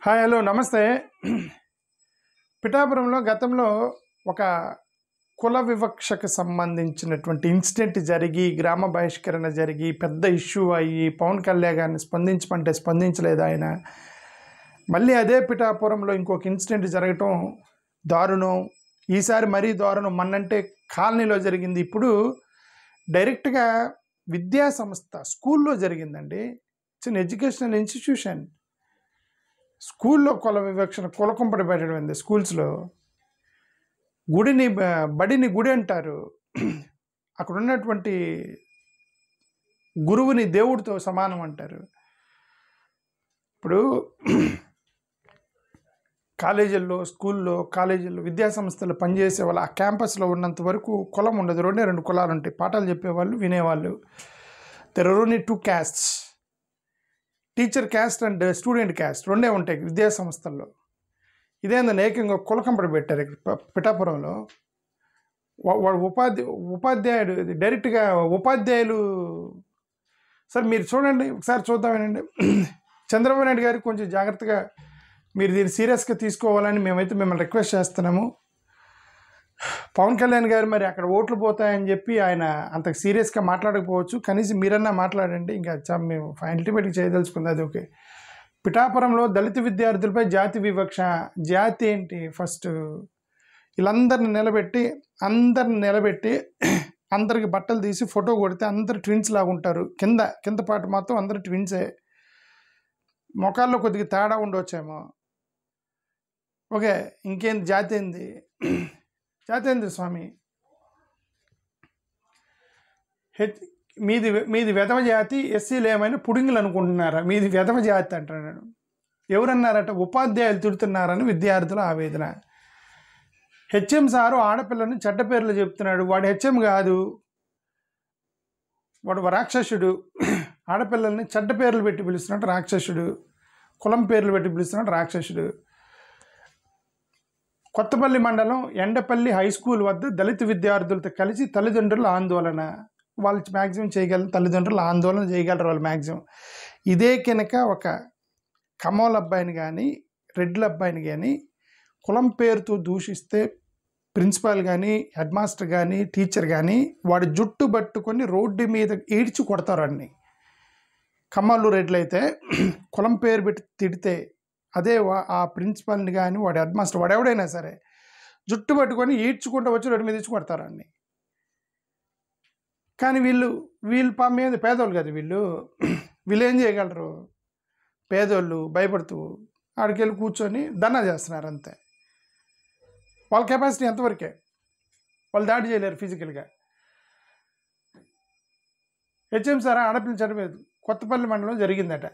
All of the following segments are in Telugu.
హాయ్ హలో నమస్తే. పిఠాపురంలో గతంలో ఒక కుల వివక్షకు సంబంధించినటువంటి ఇన్సిడెంట్ జరిగి గ్రామ బహిష్కరణ జరిగి పెద్ద ఇష్యూ అయ్యి పవన్ కళ్యాణ్ గారిని స్పందించమంటే స్పందించలేదు ఆయన. మళ్ళీ అదే పిఠాపురంలో ఇంకొక ఇన్సిడెంట్ జరగటం దారుణం. ఈసారి మరీ దారుణం. మన్నంటే కాలనీలో జరిగింది, ఇప్పుడు డైరెక్ట్గా విద్యా సంస్థ స్కూల్లో జరిగిందండి. It's an educational institution. స్కూల్లో కుల వివక్షణ కులకుంపటి పెట్టడం స్కూల్స్లో. బడిని గుడి అంటారు. అక్కడ ఉన్నటువంటి గురువుని దేవుడితో సమానం అంటారు. ఇప్పుడు కాలేజీల్లో స్కూల్లో కాలేజీల్లో విద్యాసంస్థలు పనిచేసే వాళ్ళు ఆ క్యాంపస్లో ఉన్నంత వరకు కులం ఉండదు. రెండు కులాలు ఉంటాయి, పాఠాలు చెప్పేవాళ్ళు వినేవాళ్ళు. There are only 2 castes, teacher caste and student caste రెండే ఉంటాయి విద్యాసంస్థల్లో. ఇదేందని ఏకంగా కులకంపడి పెట్టారు పిఠాపురంలో. వాడు ఉపాధ్యాయుడు డైరెక్ట్గా ఉపాధ్యాయులు. సార్ మీరు చూడండి, ఒకసారి చూద్దామేనండి. చంద్రబాబు నాయుడు గారికి కొంచెం జాగ్రత్తగా మీరు దీన్ని సీరియస్గా తీసుకోవాలని మేమైతే మిమ్మల్ని రిక్వెస్ట్ చేస్తున్నాము. పవన్ కళ్యాణ్ గారు మరి అక్కడ ఓట్లు పోతాయని చెప్పి ఆయన అంత సీరియస్గా మాట్లాడకపోవచ్చు, కనీసం మీరన్నా మాట్లాడండి. ఇంకా మేము అల్టిమేట్గా చేయదలుచుకుంది అది ఓకే. పిఠాపురంలో దళిత విద్యార్థులపై జాతి వివక్ష. జాతి ఏంటి? ఫస్ట్ వీళ్ళందరిని నిలబెట్టి అందరికి బట్టలు తీసి ఫోటో కొడితే అందరు ట్విన్స్ లాగా ఉంటారు. కింద పాటు మాత్రం అందరు ట్విన్సే. మొఖాల్లో కొద్దిగా తేడా ఉండవచ్చేమో. ఓకే, ఇంకేంది జాతి ఏంది? జాతి ఏంది స్వామి? మీది వెధవ జాతి, ఎస్సీలు ఏమైనా పుడింగులు అనుకుంటున్నారా? మీది వెధవ జాతి అంటున్నాడు. ఎవరన్నారట? ఉపాధ్యాయులు తిడుతున్నారని విద్యార్థుల ఆవేదన. హెచ్ఎం సారు ఆడపిల్లని చెడ్డ పేర్లు చెప్తున్నాడు. వాడు హెచ్ఎం కాదు, వాడు రాక్షసుడు. ఆడపిల్లల్ని చెడ్డ పేర్లు పెట్టి పిలుస్తున్నాడు రాక్షసుడు. కులం పేర్లు పెట్టి పిలుస్తున్నాడు రాక్షసుడు. కొత్తపల్లి మండలం ఎండపల్లి హై స్కూల్ వద్ద దళిత విద్యార్థులతో కలిసి తల్లిదండ్రుల ఆందోళన. వాళ్ళు మ్యాక్సిమం చేయగలరు, తల్లిదండ్రులు ఆందోళన చేయగలరు వాళ్ళు మ్యాక్సిమం. ఇదే కనుక ఒక కమోల్ అబ్బాయిని కానీ రెడ్ల అబ్బాయిని కానీ కులం పేరుతో దూషిస్తే ప్రిన్సిపాల్ కానీ హెడ్ మాస్టర్ కానీ టీచర్ కానీ వాడి జుట్టు పట్టుకొని రోడ్డు మీద ఈడ్చి కొడతారు. అన్ని కమ్మలు రెడ్లు అయితే కులం పేరు పెట్టి తిడితే అదే ఆ ప్రిన్సిపాల్ని కానీ వాడి హెడ్ మాస్టర్ వాడు ఎవడైనా సరే జుట్టు పట్టుకొని ఈడ్చుకుంటూ వచ్చి రోడ్డు మీద ఇచ్చి కొడతారు అన్ని. కానీ వీళ్ళు మీద పేదోళ్ళు కదా వీళ్ళు ఏం చేయగలరు? పేదోళ్ళు భయపడుతూ ఆడికెళ్ళి కూర్చొని ధర్నా చేస్తున్నారు అంతే. వాళ్ళ కెపాసిటీ ఎంతవరకే, వాళ్ళు దాడి చేయలేరు ఫిజికల్గా. హెచ్ఎం సార్ ఆడపిల్ల చనిపోయేది కొత్తపల్లి మండలం జరిగిందట.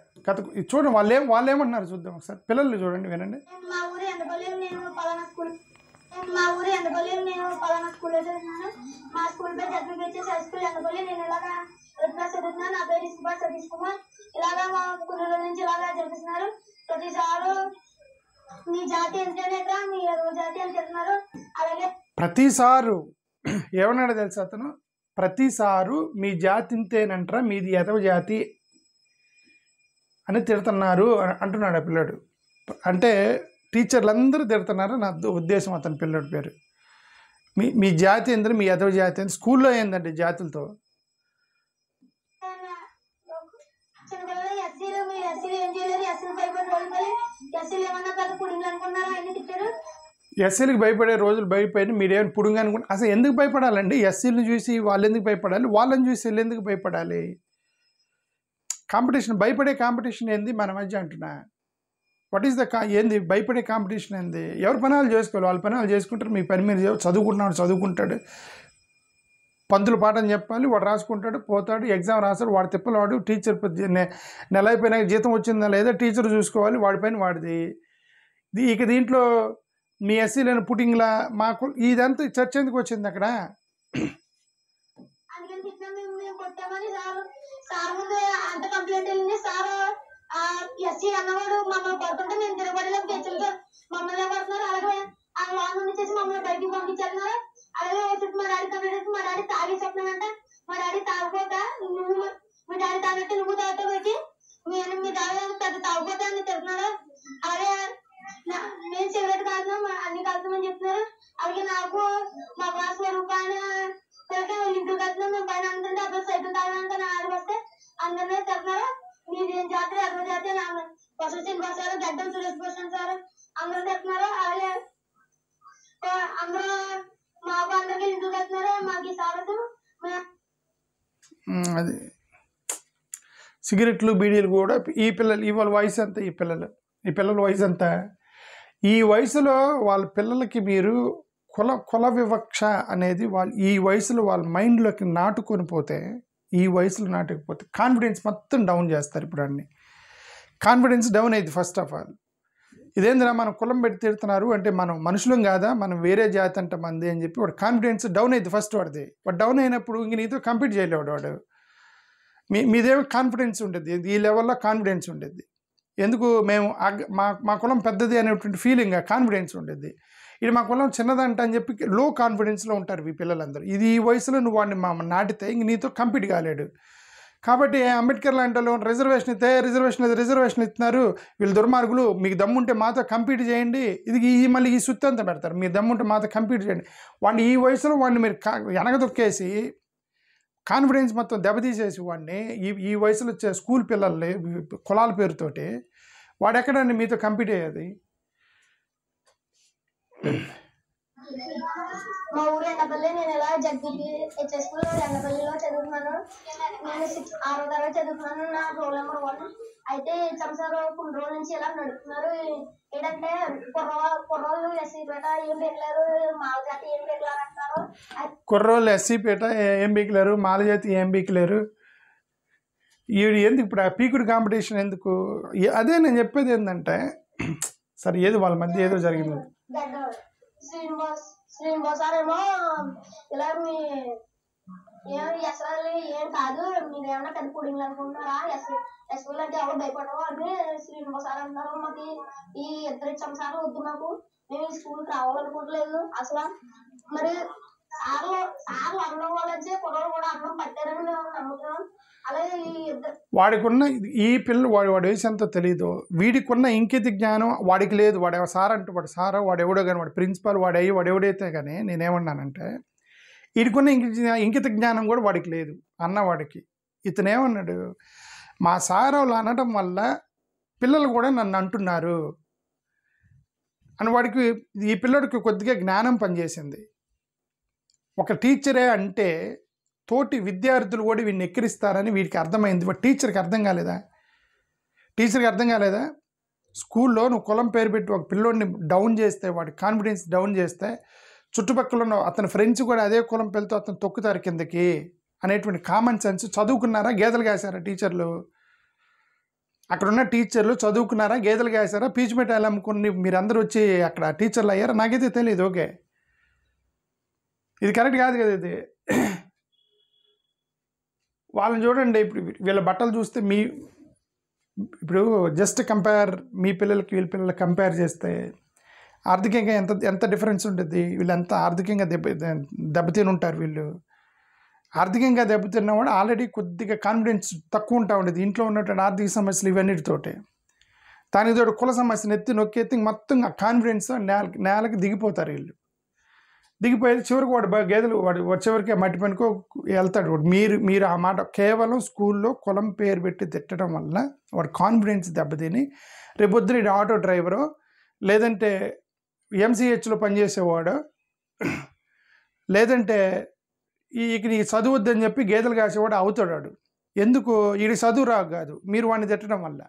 చూడండి వాళ్ళు ఏమంటున్నారు చూద్దాం ఒకసారి. పిల్లలు చూడండి, వినండి. మా ఊరు ఎండపల్లి, నేను పలానా స్కూల్లో చదువుతున్నాను. మా స్కూల్ పేరు జడ్పీహెచ్ఎస్ హై స్కూల్ ఎండపల్లి. నేను ఇలాగా క్లాస్ చదువుతున్నాను. నా పేరు సుభాష్ సతీష్ కుమార్. ఇలాగా మా కుర్రల నుంచి ఇలాగా చదివిస్తున్నారు. ప్రతిసారు మీ జాతి ఎంతేనేగా మీ జాతి అని చెప్తున్నారు. అలాగే ప్రతిసారు ఏమన్నాడు తెలుసా అతను? ప్రతిసారు మీ జాతి ఇంతేనంటారా, మీది ఎదవ జాతి అని తిడుతున్నారు అంటున్నాడు ఆ పిల్లాడు. అంటే టీచర్లు అందరూ తిడుతున్నారు నా ఉద్దేశం. అతని పిల్లడి పేరు మీ జాతి ఏంటంటే మీ ఎదవ జాతి అని. స్కూల్లో ఏందంటే జాతులతో ఎస్సీలు మీరు ఎస్సీలు ఏం చేయలేరు, ఎస్సీలు భయపడి రోజులు ఎస్సీలు ఏమన్నా పెద్ద పుడింగ్ అనుకున్నారా అన్ని తిట్టారు. ఎస్సీలకు భయపడే రోజులు భయపడి మీరేమైనా పుడుంగా అనుకుంటే అసలు ఎందుకు భయపడాలండి? ఎస్సీలను చూసి వాళ్ళు ఎందుకు భయపడాలి? వాళ్ళని చూసి వీళ్ళు ఎందుకు భయపడాలి? కాంపిటీషన్, భయపడే కాంపిటీషన్ ఏంది మన మధ్య అంటున్నా? వాట్ ఈస్ ఏంది భయపడే కాంపిటీషన్ ఏంది? ఎవరి పనాలు చేసుకోవాలి, వాళ్ళ పనాలు చేసుకుంటారు. మీ పని మీరు చదువుకుంటాడు, పంతులు పాఠం చెప్పాలి, వాడు రాసుకుంటాడు, పోతాడు, ఎగ్జామ్ రాస్తాడు, వాడు తిప్పలు వాడు. టీచర్ నెల అయిపోయినాక జీతం వచ్చిందా లేదా టీచర్ చూసుకోవాలి, వాడి పైన వాడిది. ఇక దీంట్లో మీ ఎస్సీలను పుట్టింగ్లా మాకు ఇదంతా చర్చ ఎందుకు వచ్చింది అక్కడ? ఎస్సీ అన్నవాడు మమ్మల్ని పడుతుంటే మేము తిరగబడలేక గెచ్చలతో మమ్మల్ని పడుతున్నారు. అలాగే ఆ లాంగ్ నుంచి మమ్మల్ని బయటికి పంపించేస్తున్నారు. అలాగే మా డాడీ కంప్లీట్ మా డాడీ తాగి చెప్పినామంట. మా డాడీ తాగిపోతా మీ డాడీ తాగితే నువ్వు తాగుతా పెట్టి మీ డాడీ పెద్ద తాగిపోతా అని తిడుతున్నాడు. అలాగే అయితే బస్సు శ్రీనివాస్ సార్, గడ్డం సురేష్ భూషణ్ సార్ అందరూ తెస్తున్నారు. అలాగే అందరూ మాకు అందరికి ఇంటికి తెస్తున్నారు. మాకు ఈ సార్ అది సిగరెట్లు బీడీలు కూడా ఈ పిల్లలు ఇవాళ వయసు ఎంత, ఈ పిల్లల వయసు ఎంత, ఈ వయసులో వాళ్ళ పిల్లలకి మీరు కుల వివక్ష అనేది వాళ్ళు ఈ వయసులో వాళ్ళ మైండ్లోకి నాటుకొని పోతే, ఈ వయసులో నాటుకుపోతే కాన్ఫిడెన్స్ మొత్తం డౌన్ చేస్తారు. ఇప్పుడు అన్ని కాన్ఫిడెన్స్ డౌన్ అయింది. ఫస్ట్ ఆఫ్ ఆల్ ఇదేందిరా మనం కులం పెట్టి తిడుతున్నారు అంటే మనం మనుషులం కాదా, మనం వేరే జాతి అంట మంది అని చెప్పి వాడు కాన్ఫిడెన్స్ డౌన్ అయింది ఫస్ట్ వాడిది. వాడు డౌన్ అయినప్పుడు ఇంక నీతో కంపీట్ చేయలేవాడు వాడు. మీదేమో కాన్ఫిడెన్స్ ఉండేది, ఈ లెవెల్లో కాన్ఫిడెన్స్ ఉండేది. ఎందుకు మేము మా కులం పెద్దది అనేటువంటి ఫీలింగ్ కాన్ఫిడెన్స్ ఉండేది. ఇది మా కులం చిన్నదంట అని చెప్పి లో కాన్ఫిడెన్స్లో ఉంటారు ఈ పిల్లలందరూ. ఇది ఈ వయసులో నువ్వు వాడిని నాటితే ఇంక నీతో కంపీట్ కాలేడు. కాబట్టి అంబేద్కర్ లాంటి వాళ్ళు రిజర్వేషన్ ఇస్తే రిజర్వేషన్ ఇస్తున్నారు, వీళ్ళు దుర్మార్గులు, మీకు దమ్ముంటే మాతో కంపీట్ చేయండి, ఇది మళ్ళీ ఈ సుత్తి అంతా పెడతారు, మీరు దమ్ముంటే మాతో కంపీట్ చేయండి. వాడిని ఈ వయసులో వాడిని మీరు వెనకదొక్కేసి కాన్ఫిడెన్స్ మొత్తం దెబ్బతీసేసి వాడిని ఈ వయసులో వచ్చే స్కూల్ పిల్లల్ని కులాల పేరుతోటి వాడు ఎక్కడండి మీతో కంపీట్ అయ్యేది. మా ఊరు ఎండపల్లి. నేను ఇలా జడ్పీకి హెచ్ఎస్ స్కూల్ ఎండపల్లిలో చదువుతున్నాను. నేను 6వ తరగతి చదువుతున్నాను. నా రోల్ నెంబర్ 1. అయితే హెచ్ఎం సార్ కొన్ని రోజుల నుంచి ఇలా నడుపుతున్నారు. ఏంటంటే కుర్రోళ్ళు ఎస్సీపేట ఏం పెట్టలేరు, మాల జాతి ఏం పెట్టలేరు అంటున్నారు. కుర్రోళ్ళు ఎస్సీపేట ఏం బీకలేరు, మాల జాతి ఏం బీకలేరు. ఈవిడ ఎందుకు ఇప్పుడు ఆ పీకుడు కాంపిటీషన్ ఎందుకు? అదే నేను చెప్పేది ఏంటంటే, సరే ఏదో వాళ్ళ మధ్య ఏదో జరిగింది. శ్రీనివాస్ సార్ ఏమో ఇలా మీ ఎస్ఎల్ ఏం కాదు, మీరు ఏమన్నా పెద్ద పుడింగ్లు అనుకుంటున్నారా, ఎస్ఎల్ అంటే ఎవరు భయపడవు అని శ్రీనివాస్ సార్ అంటున్నారు. మాకు ఈ ఇద్దరు ఇచ్చాం సార్ వద్దు, మాకు మేము ఈ స్కూల్కి రావాలనుకోవట్లేదు అసలు. మరి సార్లు అన్నం వాళ్ళే కుర్రలు కూడా అన్నం పట్టారని మేము నమ్ముతున్నాం. అలాగే ఈ ఇద్దరు వాడికున్న ఈ పిల్లలు వాడి వయసు ఎంతో తెలియదు, వీడికున్న ఇంకిత జ్ఞానం వాడికి లేదు. వాడు సార్ అంటే వాడు సారా వాడు ఎవడో కానీ వాడు ప్రిన్సిపాల్ వాడు ఎవడైతే కానీ నేనేమన్నానంటే వీడికున్న ఇంకిత జ్ఞానం కూడా వాడికి లేదు అన్నవాడికి. ఇతనేమన్నాడు, మా సార్ వాళ్ళు అనడం వల్ల పిల్లలు కూడా నన్ను అంటున్నారు అని వాడికి ఈ పిల్లడికి కొద్దిగా జ్ఞానం పనిచేసింది. ఒక టీచరే అంటే తోటి విద్యార్థులు కూడా వీడిని ఎక్కిరిస్తారని వీడికి అర్థమైంది. వాడు టీచర్కి అర్థం కాలేదా? స్కూల్లో నువ్వు కులం పేరు పెట్టి ఒక పిల్లోడిని డౌన్ చేస్తే, వాడి కాన్ఫిడెన్స్ డౌన్ చేస్తే చుట్టుపక్కల ఉన్న అతని ఫ్రెండ్స్ కూడా అదే కులం పేరుతో అతను తొక్కుతారు కిందకి అనేటువంటి కామన్ సెన్స్. చదువుకున్నారా, గేదెలు కాసారా టీచర్లు? అక్కడున్న టీచర్లు చదువుకున్నారా, గేదెలు కాసారా, పీచు మిఠాయిలు అమ్ముకుని మీరందరూ వచ్చి అక్కడ టీచర్లు అయ్యారా? నాకైతే తెలియదు. ఓకే, ఇది కరెక్ట్ కాదు కదా. ఇది వాళ్ళని చూడండి, ఇప్పుడు వీళ్ళ బట్టలు చూస్తే ఇప్పుడు జస్ట్ కంపేర్ మీ పిల్లలకి వీళ్ళ పిల్లలకి కంపేర్ చేస్తే ఆర్థికంగా ఎంత డిఫరెన్స్ ఉంటుంది. వీళ్ళు ఎంత ఆర్థికంగా దెబ్బతిని ఉంటారు. వీళ్ళు ఆర్థికంగా దెబ్బతిన్నవాడు ఆల్రెడీ కొద్దిగా కాన్ఫిడెన్స్ తక్కువ ఉంటా ఉండేది. ఇంట్లో ఉన్నటువంటి ఆర్థిక సమస్యలు ఇవన్నిటితోటి, దానికి తోడు కుల సమస్యను నొక్కెత్తి మొత్తం ఆ కాన్ఫిడెన్స్ నేలకి దిగిపోతారు. వీళ్ళు దిగిపోయేది చివరికి వాడు గేదెలు వాడు చివరికి మట్టి పనికో వెళ్తాడు. మీరు ఆ మాట కేవలం స్కూల్లో కులం పేరు పెట్టి తిట్టడం వల్ల వాడు కాన్ఫిడెన్స్ దెబ్బతిని రేపొద్దున ఇది ఆటో డ్రైవరు లేదంటే ఎంసీహెచ్లో పనిచేసేవాడు లేదంటే ఇక నీకు చదువు వద్దని చెప్పి గేదెలు కాసేవాడు అవుతాడు. ఎందుకు? వీడి చదువు రాదు కాదు, మీరు వాడిని తిట్టడం వల్ల.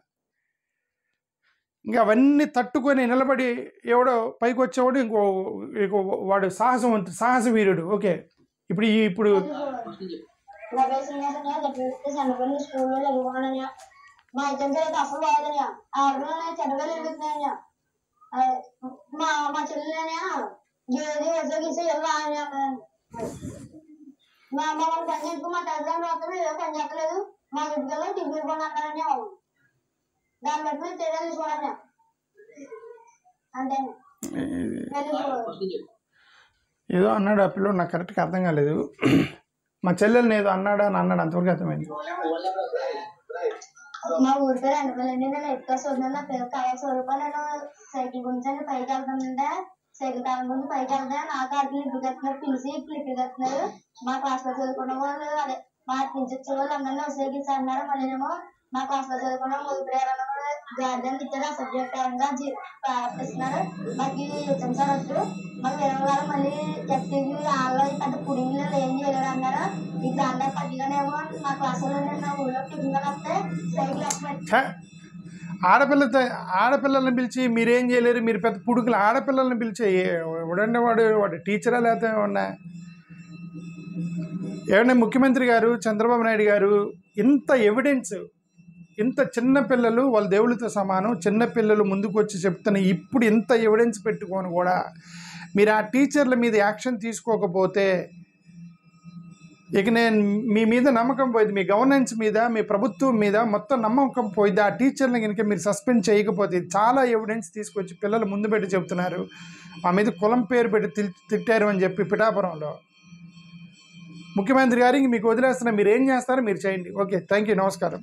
ఇంకా అవన్నీ తట్టుకొని నిలబడి ఎవడో పైకి వచ్చేవాడు ఇంకో వాడు సాహస వీరుడు. ఓకే, ఇప్పుడు మా ఇద్దరు అసలు బాగుందనే చెడ్డగా జరుగుతున్నాయని మా చెల్లెలనే గీసి మా అమ్మవాళ్ళు పని చేసుకో, మా తల్లిదండ్రులు మాత్రం ఏదో పని చెప్పలేదు, మా ఇంటిలో టిఫిన్ పని అన్నారని దాన్ని బట్టి చర్యలు తీసుకోవడం అంతే. ఏదో అన్నాడు ఆ పిల్లడు, నాకు కరెక్ట్గా అర్థం కాలేదు. మా చెల్లెల్ని ఏదో అన్నాడు అంతవరకు అర్థమైంది. మా ఊరి పేరు ఎండపల్లండి. నేను ఎక్కువ చూద్దాను, నా పేరు కావాల్సిన రూపాయలు. నేను సైకిల్ గురించి పైకి వెళ్తానంటే సైకిల్ తాగం గురించి పైకి వెళ్తా, నాకు అట్లా ఇప్పుడు కడుతున్నారు, పిలిచి ఇప్పుడు కడుతున్నారు. మా క్లాస్ లో చదువుకున్న వాళ్ళు అదే మా టీచర్స్ వాళ్ళు అందరినీ సైకిల్స్ అన్నారు. మళ్ళీనేమో మా క్లాస్ లో చదువుకున్న ముగ్గురు గార్డెన్ టీచర్ ఆ సబ్జెక్ట్ పరంగా ప్రశ్నలు మాకు ఇచ్చాం సార్ వద్దు మాకు వేరే వాళ్ళు మళ్ళీ ఎఫ్టీవీ వాళ్ళు పెద్ద పుడింగ్లు ఏం చేయలేరు అన్నారు. ఈ దాంట్లో పద్దిగానేమో మా క్లాసులో నా ఊళ్ళో టిఫిన్లు వస్తే సైకిల్ వేసుకుని ఆడపిల్లల్ని పిలిచి మీరేం చేయలేరు, మీరు పెద్ద పుడుకులు ఆడపిల్లల్ని పిలిచి ఎవడండి వాడు టీచరా లేకపోతే ఏమన్నా ముఖ్యమంత్రి గారు చంద్రబాబు నాయుడు గారు ఇంత ఎవిడెన్స్, ఇంత చిన్నపిల్లలు వాళ్ళ దేవుళ్ళతో సమానం, చిన్నపిల్లలు ముందుకు వచ్చి చెప్తున్న ఇప్పుడు ఇంత ఎవిడెన్స్ పెట్టుకొని కూడా మీరు ఆ టీచర్ల మీద యాక్షన్ తీసుకోకపోతే ఇక నేను మీ మీద నమ్మకం పోయింది, మీ గవర్నెన్స్ మీద, మీ ప్రభుత్వం మీద మొత్తం నమ్మకం పోయింది. ఆ టీచర్ని కనుక మీరు సస్పెండ్ చేయకపోతే చాలా ఎవిడెన్స్ తీసుకొచ్చి పిల్లలు ముందు పెట్టి చెప్తున్నారు. మా మీద కులం పేరు పెట్టి తిట్టారు అని చెప్పి పిఠాపురంలో. ముఖ్యమంత్రి గారికి మీకు వదిలేస్తున్నా, మీరు ఏం చేస్తారో మీరు చేయండి. ఓకే, థ్యాంక్ యూ, నమస్కారం.